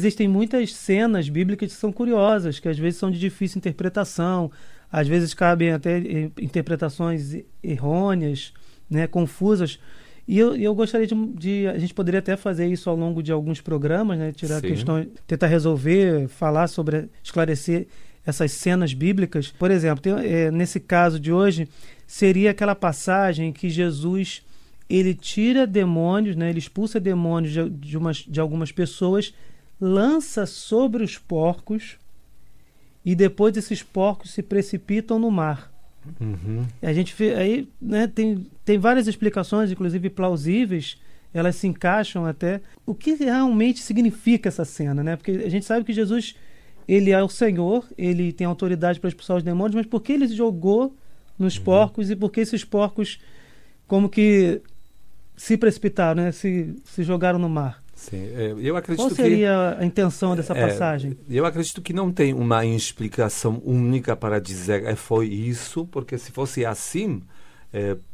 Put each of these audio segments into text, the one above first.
existem muitas cenas bíblicas que são curiosas, que às vezes são de difícil interpretação, às vezes cabem até interpretações errôneas, né, confusas. E eu gostaria a gente poderia até fazer isso ao longo de alguns programas, né, tirar a questão, tentar resolver, falar sobre, esclarecer essas cenas bíblicas. Por exemplo, nesse caso de hoje, seria aquela passagem que Jesus, ele tira demônios, né, ele expulsa demônios de algumas pessoas, lança sobre os porcos, e depois esses porcos se precipitam no mar. Uhum. A gente aí, né, tem várias explicações, inclusive plausíveis, elas se encaixam até. O que realmente significa essa cena, né? Porque a gente sabe que Jesus, ele é o Senhor, ele tem autoridade para expulsar os demônios, mas por que ele jogou nos porcos e por que esses porcos como que se precipitaram, né? Se jogaram no mar? Sim, eu acredito. Qual seria a intenção dessa passagem? Eu acredito que não tem uma explicação única para dizer foi isso, porque se fosse assim,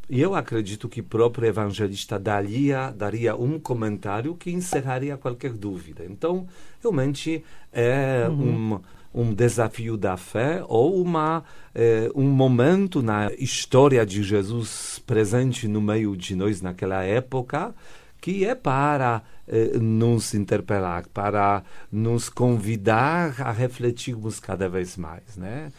eu acredito que o próprio evangelista daria um comentário que encerraria qualquer dúvida. Então, realmente é um desafio da fé ou um momento na história de Jesus presente no meio de nós naquela época, que é para nos interpelar, para nos convidar a refletirmos cada vez mais, né?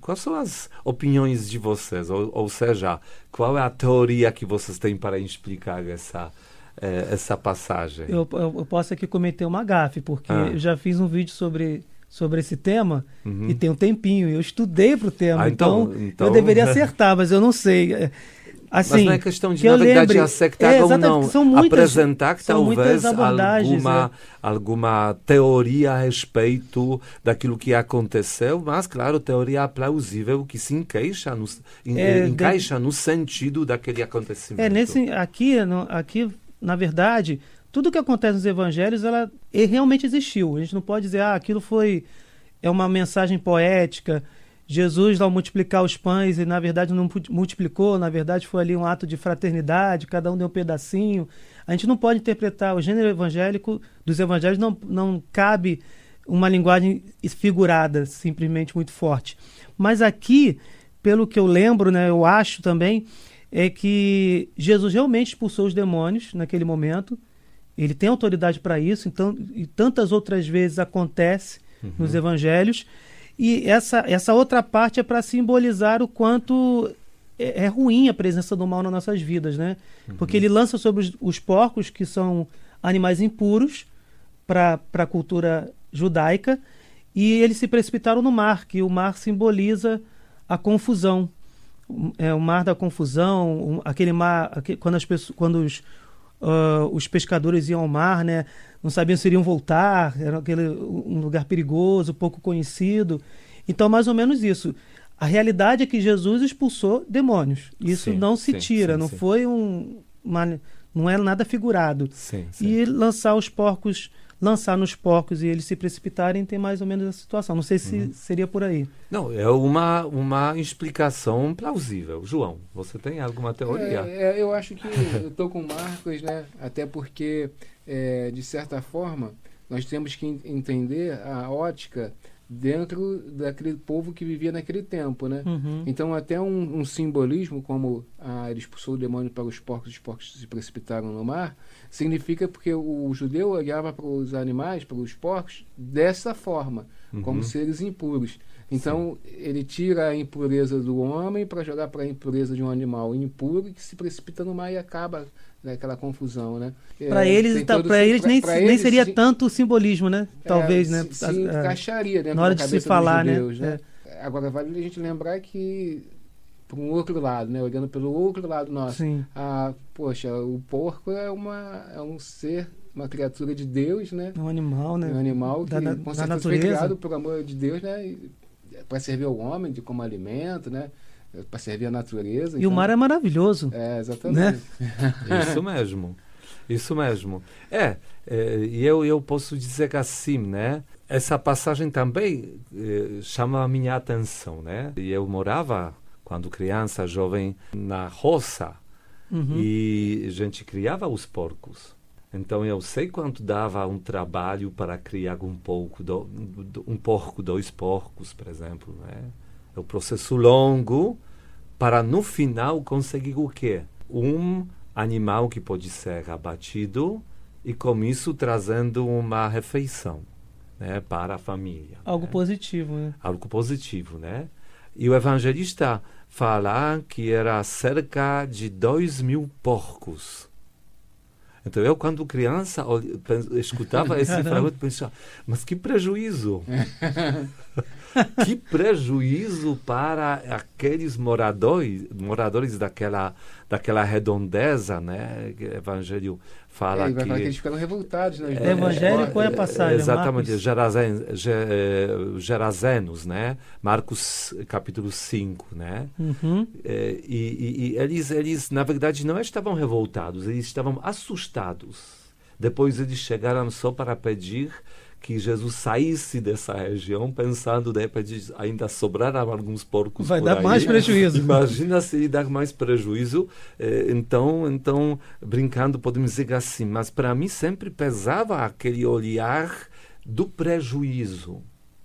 Quais são as opiniões de vocês? Ou seja, qual é a teoria que vocês têm para explicar essa passagem? Eu posso aqui cometer uma gafe, porque eu já fiz um vídeo sobre esse tema e tem um tempinho. Eu estudei para o tema, então eu deveria acertar, mas eu não sei. Assim, mas não é questão de, na verdade, acertar ou não, apresentar que talvez alguma teoria a respeito daquilo que aconteceu, mas, claro, teoria plausível que se encaixa no sentido daquele acontecimento. Aqui, na verdade, tudo que acontece nos evangelhos, ela realmente existiu. A gente não pode dizer, aquilo é uma mensagem poética. Jesus, ao multiplicar os pães, e na verdade não multiplicou, na verdade foi ali um ato de fraternidade, cada um deu um pedacinho. A gente não pode interpretar o gênero evangélico dos evangelhos, não cabe uma linguagem figurada, simplesmente muito forte. Mas aqui, pelo que eu lembro, né, eu acho também, é que Jesus realmente expulsou os demônios naquele momento. Ele tem autoridade para isso, então, e tantas outras vezes acontece nos evangelhos. E essa outra parte é para simbolizar o quanto é ruim a presença do mal nas nossas vidas, né? Porque ele lança sobre os porcos, que são animais impuros para a cultura judaica, e eles se precipitaram no mar, que o mar simboliza a confusão. O mar da confusão, aquele mar, quando os pescadores iam ao mar, né? Não sabiam se iriam voltar, era um lugar perigoso, pouco conhecido. Então, mais ou menos isso. A realidade é que Jesus expulsou demônios. Isso não se tira, não foi não é nada figurado. E lançar nos porcos e eles se precipitarem tem mais ou menos essa situação. Não sei se seria por aí. Não, é uma explicação plausível. João, você tem alguma teoria? Eu acho que eu estou com o Marcos, né? Até porque, de certa forma, nós temos que entender a ótica dentro daquele povo que vivia naquele tempo, né? Então, até um simbolismo, como ele expulsou o demônio para os porcos se precipitaram no mar, significa porque o judeu olhava para os animais, para os porcos, dessa forma, como seres impuros. Então, ele tira a impureza do homem para jogar para a impureza de um animal impuro que se precipita no mar e acaba naquela confusão, né? Para eles nem seria tanto o simbolismo, né? Talvez, né? Se encaixaria dentro na hora da de cabeça se falar, dos judeus, né? Agora, vale a gente lembrar que, por um outro lado, né? Olhando pelo outro lado nosso, poxa, o porco é um ser, uma criatura de Deus, né? Um animal, né? Um animal que, com certeza, foi criado pelo amor de Deus, né? Para servir ao homem como alimento, né? Para servir a natureza. E o mar é maravilhoso. Exatamente. Né? Isso mesmo. E eu posso dizer que assim, né? Essa passagem também chama a minha atenção, né? E eu morava, quando criança, jovem, na roça. E a gente criava os porcos. Então eu sei quanto dava um trabalho para criar um porco, 2 porcos, por exemplo, né? É um processo longo para no final conseguir o quê? Um animal que pode ser abatido e com isso trazendo uma refeição, né, para a família. Algo né? positivo, né? Algo positivo, né? E o evangelista fala que era cerca de 2.000 porcos. Então eu, quando criança, escutava esse fragmento e pensava, mas que prejuízo! Que prejuízo para aqueles moradores daquela redondeza, né? Que o Evangelho fala Ele vai falar que que... eles ficaram revoltados. Né? Evangelho, qual é a passagem? Exatamente, Marcos? Gerazenos, né? Marcos capítulo 5, né? Uhum. E eles, na verdade, não estavam revoltados, eles estavam assustados. Depois eles chegaram só para pedir que Jesus saísse dessa região, pensando, de repente, ainda sobraram alguns porcos Vai por dar aí. mais prejuízo. Imagina se ele dar mais prejuízo. Então, brincando, podemos dizer assim, mas para mim sempre pesava aquele olhar do prejuízo,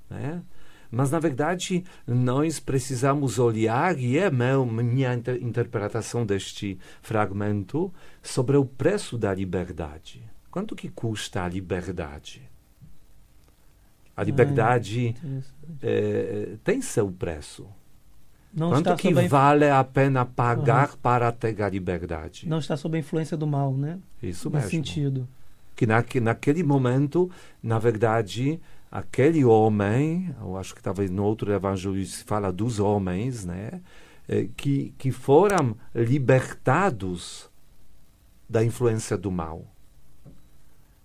né? Mas, na verdade, nós precisamos olhar, e é minha interpretação deste fragmento, sobre o preço da liberdade. Quanto que custa a liberdade? A liberdade tem seu preço. Não Quanto está que sob vale a pena pagar para ter a liberdade? não está sob a influência do mal, né? Isso Nesse mesmo. sentido. Que naquele momento, na verdade, aquele homem, eu acho que talvez no outro evangelho se fala dos homens, né? Que foram libertados da influência do mal.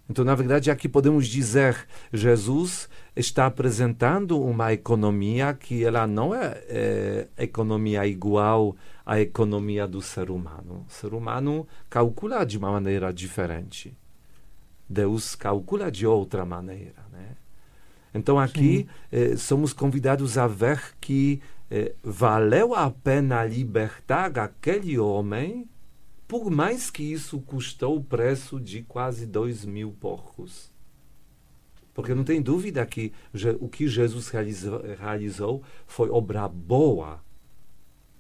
Então, na verdade, aqui podemos dizer, Jesus está apresentando uma economia que ela não é economia igual à economia do ser humano. O ser humano calcula de uma maneira diferente. Deus calcula de outra maneira, né? Então, aqui somos convidados a ver que valeu a pena libertar aquele homem, por mais que isso custou o preço de quase 2.000 porcos. Porque não tem dúvida que o que Jesus realizou foi obra boa.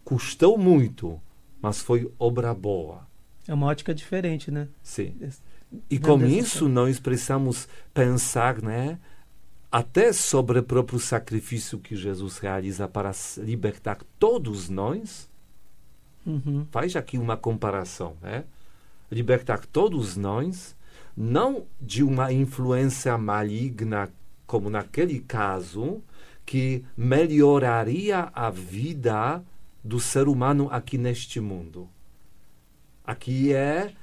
Custou muito, mas foi obra boa. É uma ótica diferente, né? Sim. E com isso nós precisamos pensar, né, até sobre o próprio sacrifício que Jesus realiza para libertar todos nós. Faz aqui uma comparação, né? Libertar todos nós, não de uma influência maligna, como naquele caso, que melhoraria a vida do ser humano aqui neste mundo. Aqui é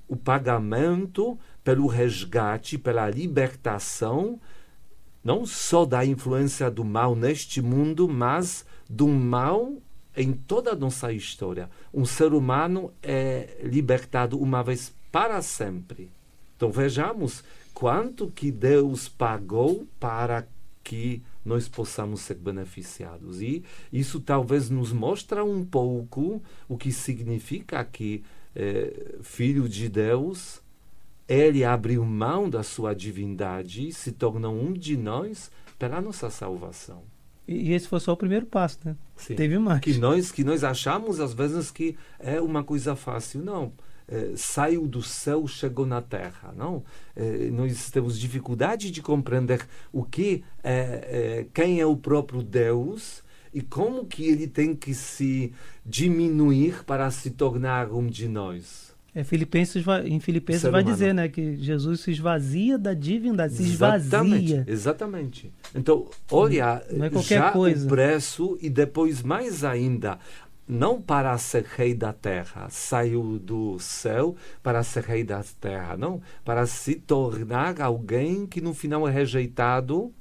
o pagamento pelo resgate, pela libertação, não só da influência do mal neste mundo, mas do mal em toda a nossa história. Um ser humano é libertado uma vez para sempre. Então vejamos quanto que Deus pagou para que nós possamos ser beneficiados. E isso talvez nos mostra um pouco o que significa que filho de Deus, ele abriu mão da sua divindade, se tornou um de nós pela nossa salvação. E esse foi só o primeiro passo, né? Sim. Teve mais. Que nós achamos às vezes que é uma coisa fácil. Não. Saiu do céu, chegou na terra. Não. Nós temos dificuldade de compreender quem é o próprio Deus e como que ele tem que se diminuir para se tornar um de nós. Em Filipenses vai dizer, né, que Jesus se esvazia da divindade, se esvazia. Exatamente. Então, olha, já coisa. O preço e depois mais ainda, não para ser rei da terra, saiu do céu para ser rei da terra, não, para se tornar alguém que no final é rejeitado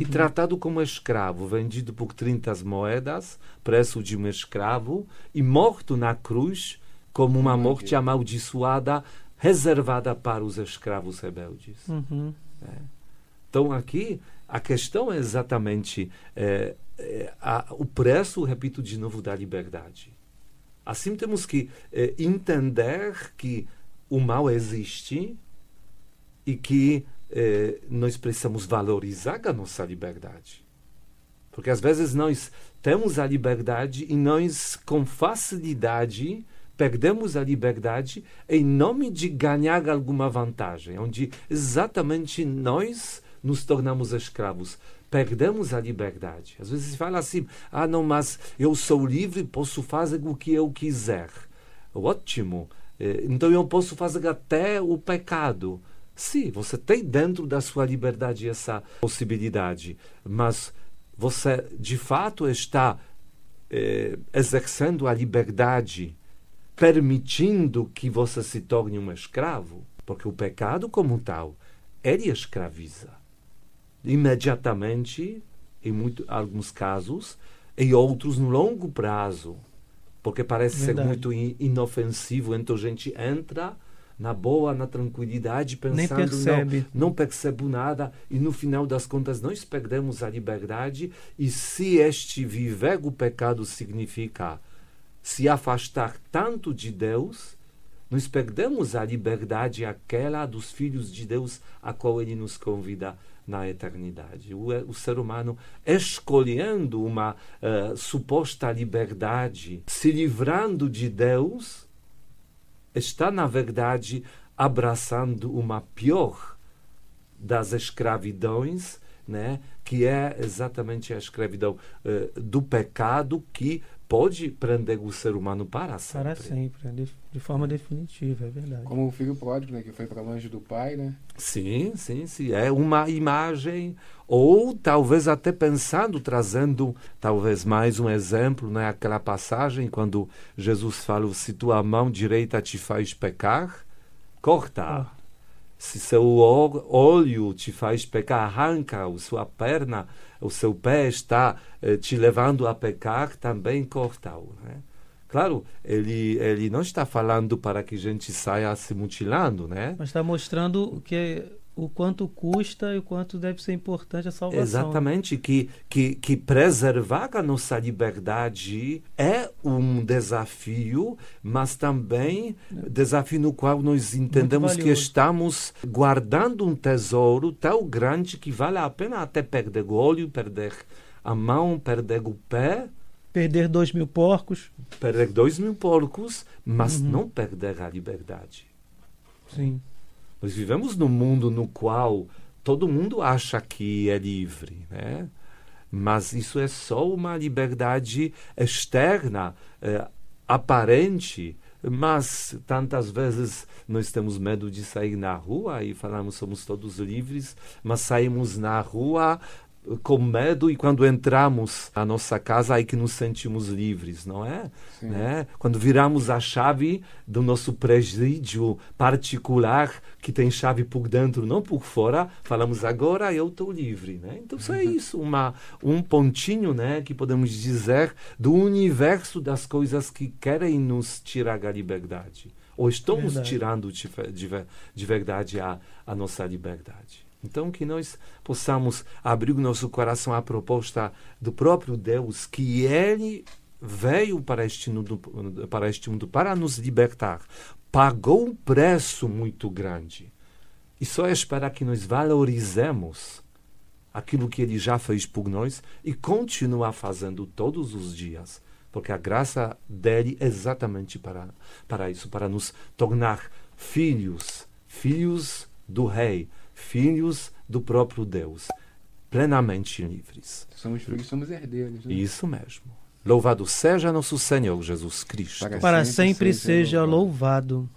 e tratado como escravo, vendido por 30 moedas, preço de um escravo, e morto na cruz como uma morte amaldiçoada, reservada para os escravos rebeldes. Então, aqui, a questão é exatamente o preço, repito de novo, da liberdade. Assim, temos que entender que o mal existe e que nós precisamos valorizar a nossa liberdade. Porque às vezes nós temos a liberdade e nós, com facilidade, perdemos a liberdade em nome de ganhar alguma vantagem, onde exatamente nós nos tornamos escravos. Perdemos a liberdade. Às vezes se fala assim, não, mas eu sou livre, posso fazer o que eu quiser. Ótimo. Então eu posso fazer até o pecado. Sim, você tem dentro da sua liberdade essa possibilidade, mas você de fato está exercendo a liberdade, permitindo que você se torne um escravo, porque o pecado como tal, ele escraviza. Imediatamente, em alguns casos, em outros no longo prazo, porque parece ser muito inofensivo, então a gente entra na boa, na tranquilidade, pensando, não percebo nada, e no final das contas nós perdemos a liberdade, e se este viver o pecado significa se afastar tanto de Deus, nós perdemos a liberdade aquela dos filhos de Deus a qual Ele nos convida na eternidade. O ser humano, escolhendo uma suposta liberdade, se livrando de Deus, está, na verdade, abraçando uma pior das escravidões, né? Que é exatamente a escravidão do pecado, que pode prender o ser humano para sempre. Para sempre, de forma definitiva, é verdade. Como o filho pródigo, né, que foi para longe do pai, né? Sim. É uma imagem, ou talvez até pensando, trazendo talvez mais um exemplo, né? Aquela passagem quando Jesus fala, se tua mão direita te faz pecar, corta. Se seu olho te faz pecar, arranca. A sua perna, o seu pé está te levando a pecar, também corta-o, né? Claro, ele não está falando para que a gente saia se mutilando, né? Mas está mostrando o quanto custa e o quanto deve ser importante a salvação. Exatamente, que preservar a nossa liberdade é um desafio, mas também desafio no qual nós entendemos que estamos guardando um tesouro tão grande que vale a pena até perder o olho, perder a mão, perder o pé. Perder 2.000 porcos. Perder 2.000 porcos, mas não perder a liberdade. Sim. Nós vivemos num mundo no qual todo mundo acha que é livre, né? Mas isso é só uma liberdade externa, aparente, mas tantas vezes nós temos medo de sair na rua e falamos somos todos livres, mas saímos na rua com medo, e quando entramos na nossa casa aí que nos sentimos livres, não é? Né? Quando viramos a chave do nosso presídio particular, que tem chave por dentro, não por fora, falamos agora eu estou livre, né? Então só é isso, um pontinho, né, que podemos dizer do universo das coisas que querem nos tirar a liberdade, ou estamos tirando de verdade a nossa liberdade. Então, que nós possamos abrir o nosso coração à proposta do próprio Deus, que Ele veio para este mundo para nos libertar. Pagou um preço muito grande. E só é esperar que nós valorizemos aquilo que Ele já fez por nós e continua fazendo todos os dias. Porque a graça dele é exatamente para isso, para nos tornar filhos do Rei, filhos do próprio Deus, plenamente livres. Somos filhos, somos herdeiros. Né? Isso mesmo. Louvado seja nosso Senhor Jesus Cristo. Para sempre seja louvado.